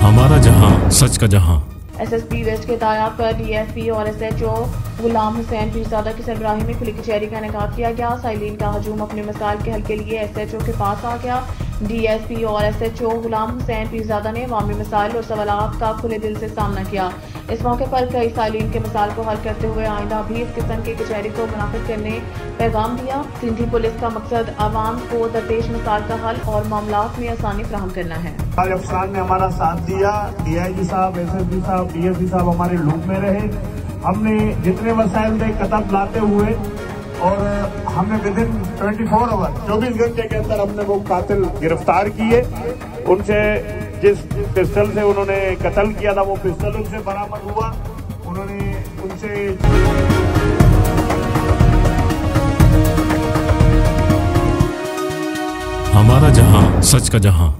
हमारा जहां, सच का जहां। एसएसपी वेस्ट के दाया पर डीएसपी और एसएचओ गुलाम हुसैन पीरजादा की सरबराही में खुली कचहरी का इनेकाद किया गया। साइलिन का हजूम अपने मसाइल के हल के लिए एसएचओ के पास आ गया। डीएसपी और एसएचओ गुलाम हुसैन पीरजादा ने अवामी मसाइल और सवालात का खुले दिल से सामना किया। इस मौके पर कई साइलिन के मसाइल को हल करते हुए आइंदा भी इस किस्म की कचहरी को मुनाफिद करने पैगाम दिया। सिंधी पुलिस का मकसद आवाम को दरपेश मसाइल का हल और मामलात में आसानी फराहम करना है। आज अफसरान ने हमारा साथ दिया। डीआईजी साहब, एसएसपी साहब, डीएसपी साहब हमारे लूप में रहे। हमने जितने वसाइल थे कतब लाते हुए और हमने विदिन 24 आवर 24 घंटे के अंदर हमने वो कातिल गिरफ्तार किए। उनसे जिस पिस्टल से उन्होंने कत्ल किया था वो पिस्टल उनसे बरामद हुआ। उन्होंने उनसे हमारा जहां, सच का जहां।